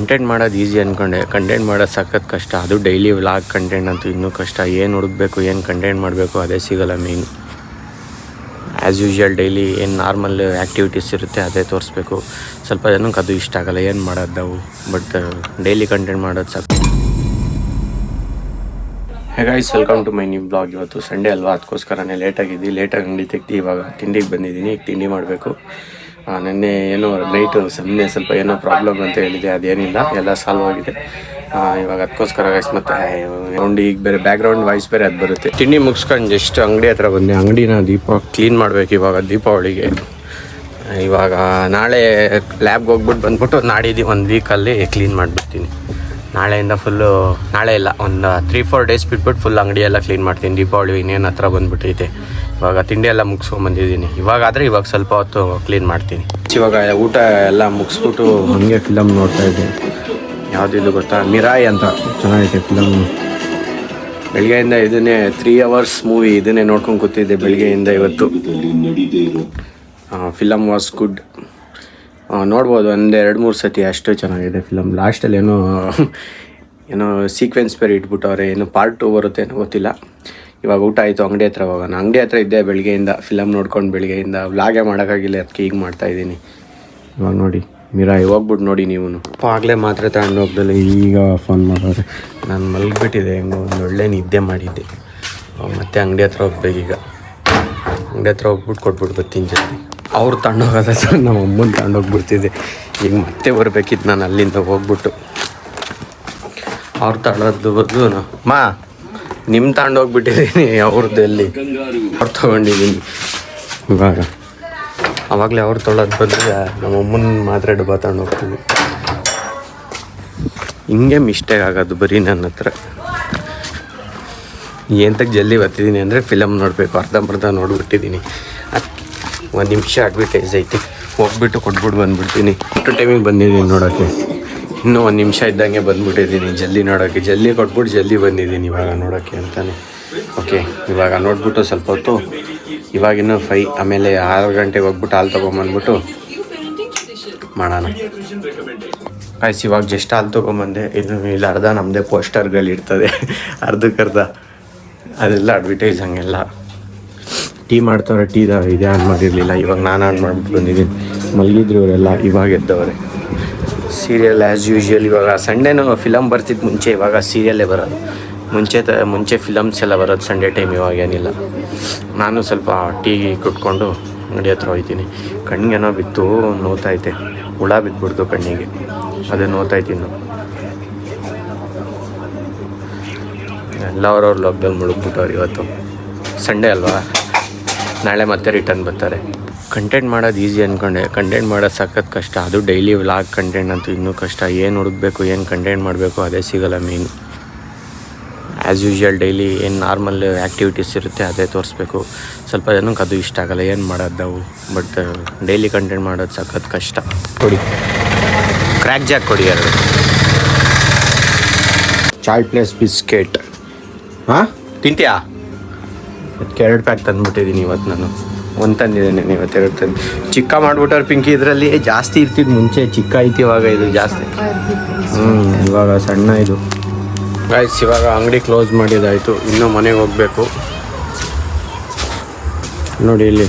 Content ಮಾಡೋದು easy ಅಂದ್ಕೊಂಡೆ, content ಮಾಡೋದು ಸಖತ್ ಕಷ್ಟ. ಅದು ಡೈಲಿ ವ್ಲಾಗ್ ಕಂಟೆಂಟ್ ಅಂತೂ ಇನ್ನೂ ಕಷ್ಟ. ಏನು ಹುಡುಕಬೇಕು, ಏನು ಕಂಟೆಂಟ್ ಮಾಡಬೇಕು ಅದೇ ಸಿಗೋಲ್ಲ ಮೇಯ್ನು. ಆ್ಯಸ್ ಯೂಶ್ವಲ್ ಡೈಲಿ ಏನು ನಾರ್ಮಲ್ ಆ್ಯಕ್ಟಿವಿಟೀಸ್ ಇರುತ್ತೆ ಅದೇ ತೋರಿಸ್ಬೇಕು. ಸ್ವಲ್ಪ ಜನಕ್ಕೆ ಅದು ಇಷ್ಟ ಆಗೋಲ್ಲ, ಏನು ಮಾಡೋದು ನಾವು. ಬಟ್ ಡೈಲಿ ಕಂಟೆಂಟ್ ಮಾಡೋದು ಸಾಕು. Hey guys, welcome to my new blog. ಇವತ್ತು ಸಂಡೇ ಅಲ್ವಾ, ಅದಕ್ಕೋಸ್ಕರನೇ ಲೇಟಾಗಿ ಅಂಗಡಿ ತೆಗ್ದು ಇವಾಗ ತಿಂಡಿಗೆ ಬಂದಿದ್ದೀನಿ. ಈಗ ತಿಂಡಿ ಮಾಡಬೇಕು. ನೆನ್ನೆ ಏನೋ ನೈಟು ಸುಮ್ಮನೆ ಸ್ವಲ್ಪ ಏನೋ ಪ್ರಾಬ್ಲಮ್ ಅಂತ ಹೇಳಿದೆ, ಅದೇನಿಲ್ಲ, ಎಲ್ಲ ಸಾಲ್ವ್ ಆಗಿದೆ. ಇವಾಗ ಅದಕ್ಕೋಸ್ಕರ ಗೈಸ್ ಮತ್ತೆ ಈಗ ಬೇರೆ ಬ್ಯಾಕ್ಗ್ರೌಂಡ್ ವಾಯ್ಸ್ ಬೇರೆ ಅದು ಬರುತ್ತೆ. ತಿಂಡಿ ಮುಗಿಸ್ಕೊಂಡು ಜಸ್ಟ್ ಅಂಗಡಿ ಹತ್ರ ಬಂದೆ. ಅಂಗಡಿನ ಕ್ಲೀನ್ ಮಾಡಬೇಕು ಇವಾಗ ದೀಪಾವಳಿಗೆ. ಇವಾಗ ನಾಳೆ ಲ್ಯಾಬ್ಗೆ ಹೋಗ್ಬಿಟ್ಟು ಬಂದ್ಬಿಟ್ಟು ನಾಡಿದ್ದು ಒಂದು ವೀಕಲ್ಲಿ ಕ್ಲೀನ್ ಮಾಡಿಬಿಡ್ತೀನಿ. ನಾಳೆಯಿಂದ ಫುಲ್ಲು, ನಾಳೆ ಇಲ್ಲ, ಒಂದು 3-4 ಡೇಸ್ ಬಿಟ್ಬಿಟ್ಟು ಫುಲ್ ಅಂಗಡಿ ಎಲ್ಲ ಕ್ಲೀನ್ ಮಾಡ್ತೀನಿ. ದೀಪಾವಳಿ ಇನ್ನೇನು ಹತ್ರ ಬಂದುಬಿಟ್ಟೈತೆ. ಇವಾಗ ತಿಂಡಿ ಎಲ್ಲ ಮುಗಿಸ್ಕೊಂಬಂದಿದ್ದೀನಿ. ಇವಾಗ ಸ್ವಲ್ಪ ಹೊತ್ತು ಕ್ಲೀನ್ ಮಾಡ್ತೀನಿ. ಇವಾಗ ಊಟ ಎಲ್ಲ ಮುಗಿಸ್ಬಿಟ್ಟು ಹಂಗೆ ಫಿಲಮ್ ನೋಡ್ತಾ ಇದ್ದೆ. ಯಾವುದಿದು ಗೊತ್ತಾ, ಮಿರಾಯ್ ಅಂತ ಚೆನ್ನಾಗೈತೆ ಫಿಲಮ್. ಬೆಳಗ್ಗೆಯಿಂದ ಇದನ್ನೇ 3 hours ಮೂವಿ ಇದನ್ನೇ ನೋಡ್ಕೊಂಡು ಕೂತಿದ್ದೆ ಬೆಳಗ್ಗೆಯಿಂದ. ಇವತ್ತು ಫಿಲಮ್ ವಾಸ್ ಗುಡ್. ನೋಡ್ಬೋದು, ಒಂದು 2-3 ಸತಿ ಅಷ್ಟು ಚೆನ್ನಾಗಿದೆ ಫಿಲಮ್. ಲಾಸ್ಟಲ್ಲಿ ಏನೋ ಸೀಕ್ವೆನ್ಸ್ ಬೇರೆ ಇಟ್ಬಿಟ್ಟವ್ರೆ, ಏನು ಪಾರ್ಟ್ 2 ಬರುತ್ತೆ ಏನೋ ಗೊತ್ತಿಲ್ಲ. ಇವಾಗ ಊಟ ಆಯಿತು, ಅಂಗಡಿ ಹತ್ರ ಹೋಗೋಣ. ಅಂಗಡಿ ಹತ್ರ ಇದ್ದೆ ಬೆಳಗ್ಗೆಯಿಂದ, ಫಿಲಮ್ ನೋಡ್ಕೊಂಡು ಬೆಳಗ್ಗೆಯಿಂದ ವ್ಲಾಗೇ ಮಾಡೋಕ್ಕಾಗಿಲ್ಲ, ಅದಕ್ಕೆ ಈಗ ಮಾಡ್ತಾಯಿದ್ದೀನಿ. ಇವಾಗ ನೋಡಿ ಮಿರಾಯ್, ಹೋಗ್ಬಿಟ್ಟು ನೋಡಿ ನೀವು. ಆಗಲೇ ಮಾತ್ರ ತಗೊಂಡು ಹೋಗ್ದಲ್ಲ, ಈಗ ಫೋನ್ ಮಾಡೋರೆ. ನಾನು ಮಲಗಿಬಿಟ್ಟಿದ್ದೆ, ಹೆಂಗೋ ಒಂದು ಒಳ್ಳೆ ನಿದ್ದೆ ಮಾಡಿದ್ದೆ. ಮತ್ತೆ ಅಂಗಡಿ ಹತ್ರ ಹೋಗ್ಬೇಕೀಗ. ಅಂಗಡಿ ಹತ್ರ ಹೋಗ್ಬಿಟ್ಟು ಕೊಟ್ಬಿಟ್ಟು ಬರ್ತೀನಿ ಜಲ್ದಿ. ಅವ್ರು ತಗೊಂಡೋಗೋದ ನಮ್ಮ ಅಮ್ಮನ ತಗೊಂಡೋಗ್ಬಿಡ್ತಿದ್ದೆ. ಈಗ ಮತ್ತೆ ಬರಬೇಕಿತ್ತು ನಾನು ಅಲ್ಲಿಂದ ಹೋಗ್ಬಿಟ್ಟು. ಅವ್ರು ತಗೊಳ್ಳೋದು ಬದಲು ನಿಮ್ಮ ತಗೊಂಡೋಗ್ಬಿಟ್ಟಿದ್ದೀನಿ, ಅವ್ರದ್ದು ಎಲ್ಲಿ ಅವ್ರು ತೊಗೊಂಡಿದ್ದೀನಿ. ಇವಾಗ ಆವಾಗಲೇ ಅವ್ರು ತೊಗೊಳೋದು ಬಂದರೆ ನಮ್ಮ ಅಮ್ಮನ ಮಾತ್ರ ಡಬ್ಬ ತಗೊಂಡೋಗ್ತೀನಿ. ಹಿಂಗೆ ಮಿಸ್ಟೇಕ್ ಆಗೋದು ಬರೀ ನನ್ನ ಹತ್ರ. ಎಂತಕ್ಕೆ ಜಲ್ದಿ ಬರ್ತಿದ್ದೀನಿ ಅಂದರೆ ಫಿಲಮ್ ನೋಡಬೇಕು, ಅರ್ಧಂಬರ್ಧ ನೋಡ್ಬಿಟ್ಟಿದ್ದೀನಿ. 1 ನಿಮಿಷ ಅಡ್ವರ್ಟೈಸ್ ಐತಿ, ಹೋಗ್ಬಿಟ್ಟು ಕೊಟ್ಬಿಟ್ಟು ಬಂದುಬಿಡ್ತೀನಿ. ಅಷ್ಟು ಟೈಮಿಗೆ ಬಂದಿದ್ದೀನಿ ನೋಡೋಕ್ಕೆ. ಇನ್ನೂ 1 ನಿಮಿಷ ಇದ್ದಂಗೆ ಬಂದುಬಿಟ್ಟಿದ್ದೀನಿ ಜಲ್ದಿ ನೋಡೋಕ್ಕೆ. ಜಲ್ದಿ ಕೊಟ್ಬಿಟ್ಟು ಜಲ್ದಿ ಬಂದಿದ್ದೀನಿ ಇವಾಗ ನೋಡೋಕ್ಕೆ ಅಂತಾನೆ. ಓಕೆ, ಇವಾಗ ನೋಡ್ಬಿಟ್ಟು ಸ್ವಲ್ಪ ಹೊತ್ತು, ಇವಾಗಿನ್ನೂ 5, ಆಮೇಲೆ 6 ಗಂಟೆಗೆ ಹೋಗ್ಬಿಟ್ಟು ಹಾಲು ತೊಗೊಂಬಂದ್ಬಿಟ್ಟು ಮಾಡೋಣ. ಆಯ್ತು, ಇವಾಗ ಜಸ್ಟ್ ಹಾಲು ತೊಗೊಂಬಂದೆ. ಇಲ್ಲಿ ಅರ್ಧ ನಮ್ಮದೇ ಪೋಸ್ಟರ್ಗಳಿರ್ತದೆ, ಅರ್ಧಕ್ಕರ್ಧ ಅದೆಲ್ಲ ಅಡ್ವರ್ಟೈಸ್ ಹಂಗೆಲ್ಲ. ಟೀ ಮಾಡ್ತವ್ರೆ, ಇದೆ ಆನ್ ಮಾಡಿರಲಿಲ್ಲ. ಇವಾಗ ನಾನು ಆನ್ ಮಾಡಿಬಿಟ್ಟು ಬಂದಿದ್ದೀನಿ. ಮಲಗಿದ್ರು ಇವರೆಲ್ಲ, ಇವಾಗ ಎದ್ದವ್ರೆ. Serial as usual. ಇವಾಗ ಸಂಡೇನೂ ಫಿಲಮ್ ಬರ್ತಿದ್ದು ಮುಂಚೆ, ಇವಾಗ ಸೀರಿಯಲ್ಲೇ ಬರೋದು. ಮುಂಚೆ ಫಿಲಮ್ಸ್ ಎಲ್ಲ ಬರೋದು ಸಂಡೇ ಟೈಮ್. ಇವಾಗ ಏನಿಲ್ಲ. ನಾನು ಸ್ವಲ್ಪ ಟೀ ಕುಟ್ಕೊಂಡು ಅಂಗಡಿ ಹತ್ರ ಹೋಗ್ತೀನಿ. ಕಣ್ಣಿಗೇನೋ ಬಿತ್ತು, ನೋವ್ತೈತೆ. ಹುಳ ಬಿದ್ದುಬಿಡ್ತು ಕಣ್ಣಿಗೆ, ಅದೇ ನೋವ್ತೈತಿನ್ನು. ಎಲ್ಲ ಅವ್ರವ್ರ ಲಾಕ್ಡೌನ್ ಮುಳುಗ್ಬಿಟ್ಟವ್ರು. ಇವತ್ತು ಸಂಡೇ ಅಲ್ವಾ, ನಾಳೆ ಮತ್ತೆ ರಿಟರ್ನ್ ಬರ್ತಾರೆ. ಕಂಟೆಂಟ್ ಮಾಡೋದು ಈಸಿ ಅಂದ್ಕೊಂಡೆ, ಕಂಟೆಂಟ್ ಮಾಡೋದು ಸಖತ್ ಕಷ್ಟ. ಅದು ಡೈಲಿ ವ್ಲಾಗ್ ಕಂಟೆಂಟ್ ಅಂತೂ ಇನ್ನೂ ಕಷ್ಟ. ಏನು ಹುಡುಕಬೇಕು, ಏನು ಕಂಟೆಂಟ್ ಮಾಡಬೇಕು ಅದೇ ಸಿಗೋಲ್ಲ ಮೇಯ್ನು. ಆ್ಯಸ್ ಯೂಶ್ವಲ್ ಡೈಲಿ ಏನು ನಾರ್ಮಲ್ ಆ್ಯಕ್ಟಿವಿಟೀಸ್ ಇರುತ್ತೆ ಅದೇ ತೋರಿಸ್ಬೇಕು. ಸ್ವಲ್ಪ ಜನಕ್ಕೆ ಅದು ಇಷ್ಟ ಆಗೋಲ್ಲ, ಏನು ಮಾಡೋದು ನಾವು. ಬಟ್ ಡೈಲಿ ಕಂಟೆಂಟ್ ಮಾಡೋದು ಸಖತ್ ಕಷ್ಟ. ಕೊಡಿ ಕ್ರ್ಯಾಕ್ ಜಾಕ್ ಕೊಡಿ 2. ಚಾಯ್ ಪ್ಲೇಸ್ ಬಿಸ್ಕೆಟ್. ಹಾಂ, ತಿಂತೀಯಾ? ಅದಕ್ಕೆ 2 ಪ್ಯಾಕ್ ತಂದುಬಿಟ್ಟಿದ್ದೀನಿ ಇವತ್ತು. ನಾನು 1 ತಂದಿದ್ದೇನೆ, ಇವತ್ತು 2 ತಂದು. ಚಿಕ್ಕ ಮಾಡಿಬಿಟ್ಟವ್ರು ಪಿಂಕಿ. ಇದರಲ್ಲಿ ಜಾಸ್ತಿ ಇರ್ತಿದ್ದು ಮುಂಚೆ, ಚಿಕ್ಕ ಐತಿ, ಇವಾಗ ಇದು ಜಾಸ್ತಿ. ಇವಾಗ ಸಣ್ಣ ಇದು. ಗೈಸ್, ಇವಾಗ ಅಂಗಡಿ ಕ್ಲೋಸ್ ಮಾಡಿದ್ದಾಯಿತು. ಇನ್ನೂ ಮನೆಗೆ ಹೋಗಬೇಕು. ನೋಡಿ ಇಲ್ಲಿ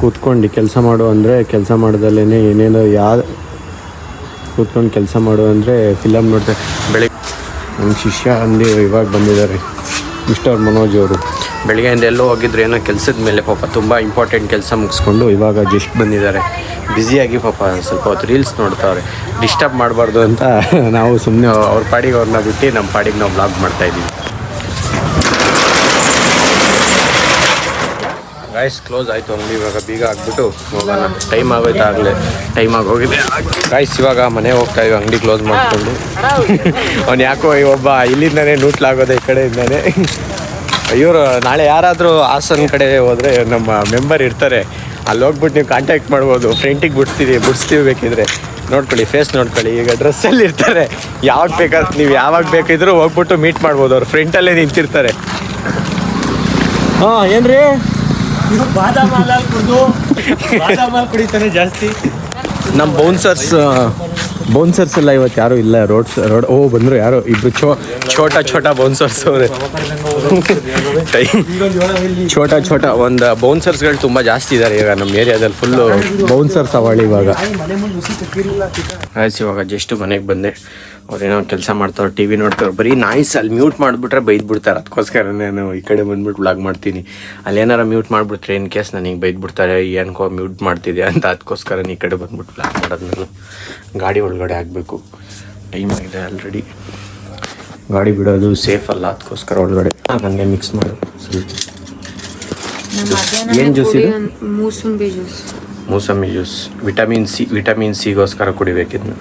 ಕೂತ್ಕೊಂಡು ಕೆಲಸ ಮಾಡು ಅಂದರೆ ಕೆಲಸ ಮಾಡ್ದಲ್ಲೇ ಏನೇನೋ ಕೂತ್ಕೊಂಡು ಕೆಲಸ ಮಾಡು ಅಂದರೆ ಫಿಲಮ್ ನೋಡ್ತಾರೆ. ಬೆಳಿಗ್ಗೆ ನಮ್ಮ ಶಿಷ್ಯ ಅಂದು ಇವಾಗ ಬಂದಿದ್ದಾರೆ, ಮಿಸ್ಟರ್ ಮನೋಜ್ ಅವರು. ಬೆಳಗ್ಗೆಯಿಂದ ಎಲ್ಲೋ ಹೋಗಿದ್ರು, ಏನೋ ಕೆಲಸದ ಮೇಲೆ ಪಾಪ, ತುಂಬ ಇಂಪಾರ್ಟೆಂಟ್ ಕೆಲಸ ಮುಗಿಸ್ಕೊಂಡು ಇವಾಗ ಜಸ್ಟ್ ಬಂದಿದ್ದಾರೆ. ಬ್ಯುಸಿಯಾಗಿ ಪಾಪ ಸ್ವಲ್ಪ ಹೊತ್ತು ರೀಲ್ಸ್ ನೋಡ್ತಾವ್ರೆ. ಡಿಸ್ಟರ್ಬ್ ಮಾಡಬಾರ್ದು ಅಂತ ನಾವು ಸುಮ್ಮನೆ ಅವ್ರ ಪಾಡಿಗೆ ಅವ್ರನ್ನ ಬಿಟ್ಟು ನಮ್ಮ ಪಾಡಿಗೆ ನಾವು ಬ್ಲಾಗ್ ಮಾಡ್ತಾಯಿದ್ದೀವಿ. ಗೈಸ್, ಕ್ಲೋಸ್ ಆಯಿತು ಅಂಗಡಿ. ಇವಾಗ ಬೀಗ ಹಾಕ್ಬಿಟ್ಟು ಹೋಗೋಣ. ಟೈಮ್ ಆಗೋಯ್ತು, ಆಗಲೇ ಟೈಮ್ ಆಗೋಗಿದೆ. ಗೈಸ್, ಇವಾಗ ಮನೆ ಹೋಗ್ತಾ ಇದ್ದೀವಿ ಅಂಗಡಿ ಕ್ಲೋಸ್ ಮಾಡಿಕೊಂಡು. ಅವ್ನು ಯಾಕೋ ಒಬ್ಬ ಇಲ್ಲಿಂದಾನೆ ನೂಟ್ಲಾಗೋದೆ, ಈ ಕಡೆಯಿಂದಾನೆ. ಇವರು ನಾಳೆ ಯಾರಾದರೂ ಹಾಸನ ಕಡೆ ಹೋದರೆ ನಮ್ಮ ಮೆಂಬರ್ ಇರ್ತಾರೆ, ಅಲ್ಲಿ ಹೋಗ್ಬಿಟ್ಟು ನೀವು ಕಾಂಟ್ಯಾಕ್ಟ್ ಮಾಡ್ಬೋದು. ಫ್ರೆಂಟಿಗೆ ಬಿಡಿಸ್ತೀವಿ ಬೇಕಿದ್ರೆ. ನೋಡ್ಕೊಳ್ಳಿ, ಫೇಸ್ ನೋಡ್ಕೊಳ್ಳಿ. ಈಗ ಡ್ರೆಸ್ಸಲ್ಲಿ ಇರ್ತಾರೆ, ಯಾವಾಗ ಬೇಕಿದ್ರೂ ಹೋಗ್ಬಿಟ್ಟು ಮೀಟ್ ಮಾಡ್ಬೋದು. ಅವ್ರು ಫ್ರಂಟಲ್ಲೇ ನಿಂತಿರ್ತಾರೆ. ಹಾಂ, ಏನು ರೀ, ಬಾದಾಮ್ ಹಾಲು ಕುಡಿತಾನೆ ಜಾಸ್ತಿ. ನಮ್ಮ ಬೌನ್ಸರ್ಸ್ ಬೌನ್ಸರ್ಸ್ ಎಲ್ಲ ಇವತ್ತು ಯಾರು ಇಲ್ಲ ರೋಡ್ ಓ ಬಂದರು ಯಾರೋ ಇಬ್ರು ಛೋಟ ಬೌನ್ಸರ್ಸ್ ಅವರೇ ಛೋಟ ಒಂದು ಬೌನ್ಸರ್ಸ್ಗಳು ತುಂಬ ಜಾಸ್ತಿ ಇದ್ದಾರೆ ಈಗ ನಮ್ಮ ಏರಿಯಾದಲ್ಲಿ ಫುಲ್ಲು ಬೌನ್ಸರ್ಸ್ ಅವಳಿ ಇವಾಗ ಇವಾಗ ಜಸ್ಟ್ ಮನೆಗೆ ಬಂದೆ ಅವ್ರೇನೋ ಕೆಲಸ ಮಾಡ್ತಾವ್ರು ಟಿ ವಿ ನೋಡ್ತಾವ್ರು ಬರೀ ನಾಯ್ಸ್ ಅಲ್ಲಿ ಮ್ಯೂಟ್ ಮಾಡಿಬಿಟ್ರೆ ಬೈದ್ಬಿಡ್ತಾರೆ ಅದಕ್ಕೋಸ್ಕರ ನಾನು ಈ ಕಡೆ ಬಂದ್ಬಿಟ್ಟು ವ್ಲಾಗ್ ಮಾಡ್ತೀನಿ ಅಲ್ಲಿ ಏನಾರ ಮ್ಯೂಟ್ ಮಾಡಿಬಿಟ್ರೆ ಇನ್ ಕೇಸ್ ನನಗೆ ಬೈದ್ಬಿಡ್ತಾರೆ ಏನಕ್ಕೋ ಮ್ಯೂಟ್ ಮಾಡ್ತಿದ್ಯಾ ಅಂತ ಅದಕ್ಕೋಸ್ಕರ ಈ ಕಡೆ ಬಂದ್ಬಿಟ್ಟು ವ್ಲಾಗ್ ಮಾಡೋದ್ಮೇಲೆ ಗಾಡಿ ಒಳಗಡೆ ಆಗಬೇಕು ಟೈಮ್ ಆಗಿದೆ ಆಲ್ರೆಡಿ ಗಾಡಿ ಬಿಡೋದು ಸೇಫ್ ಅಲ್ಲ ಅದಕ್ಕೋಸ್ಕರ ಒಳಗಡೆ ಹಂಗೆ ಮಿಕ್ಸ್ ಮಾಡು ಏನು ಜ್ಯೂಸ್ ಇದು ಮೂಸಂಬಿ ಜ್ಯೂಸ್ ವಿಟಮಿನ್ ಸಿಗೋಸ್ಕರ ಕುಡಿಬೇಕಿದ್ನ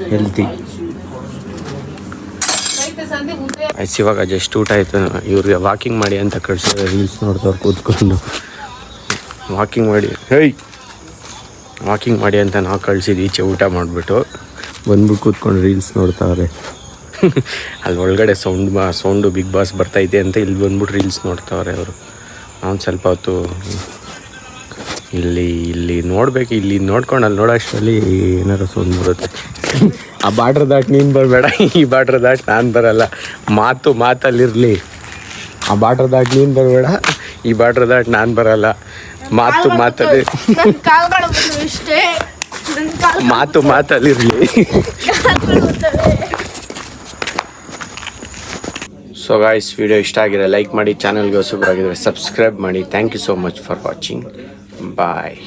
ಹೆಲ್ತಿ ಇವಾಗ ಜಸ್ಟ್ ಊಟ ಆಯಿತು ಇವ್ರಿಗೆ ವಾಕಿಂಗ್ ಮಾಡಿ ಅಂತ ಕಳಿಸಿದ್ರೆ ರೀಲ್ಸ್ ನೋಡ್ದವ್ರು ಕೂತ್ಕೊಂಡು ವಾಕಿಂಗ್ ಮಾಡಿ ಅಂತ ನಾವು ಕಳಿಸಿದ್ದು ಈಚೆ ಊಟ ಮಾಡಿಬಿಟ್ಟು ಬಂದ್ಬಿಟ್ಟು ಕೂತ್ಕೊಂಡು ರೀಲ್ಸ್ ನೋಡ್ತಾವ್ರೆ ಅಲ್ಲಿ ಒಳಗಡೆ ಸೌಂಡು ಬಿಗ್ ಬಾಸ್ ಬರ್ತೈತೆ ಅಂತ ಇಲ್ಲಿ ಬಂದ್ಬಿಟ್ಟು ರೀಲ್ಸ್ ನೋಡ್ತಾವ್ರೆ ಅವರು ನಾನು ಸ್ವಲ್ಪ ಹೊತ್ತು ಇಲ್ಲಿ ನೋಡ್ಬೇಕು ಇಲ್ಲಿ ನೋಡ್ಕೊಂಡು ಅಲ್ಲಿ ನೋಡೋಷ್ಟರಲ್ಲಿ ಏನಾರು ಸೌಂಡ್ ಬರುತ್ತೆ ಆ ಬಾರ್ಡ್ರ್ ದಾಟ್ ನೀನು ಬರಬೇಡ ಈ ಬಾರ್ಡ್ರ್ ದಾಟ್ ನಾನು ಬರಲ್ಲ ಮಾತಲ್ಲಿರಲಿ ಆ ಬಾರ್ಡ್ರ್ ದಾಟ್ ನೀನು ಬರಬೇಡ ಈ ಬಾರ್ಡ್ರ್ ದಾಟ್ ನಾನು ಬರಲ್ಲ ಮಾತಲ್ಲಿರಲಿ ಸೊ ಗಾಯ್ಸ್ ವಿಡಿಯೋ ಇಷ್ಟ ಆಗಿದೆ ಲೈಕ್ ಮಾಡಿ ಚಾನಲ್ಗೆ ಹೊಸಬರಾಗಿದ್ದರೆ ಸಬ್ಸ್ಕ್ರೈಬ್ ಮಾಡಿ thank you so much for watching bye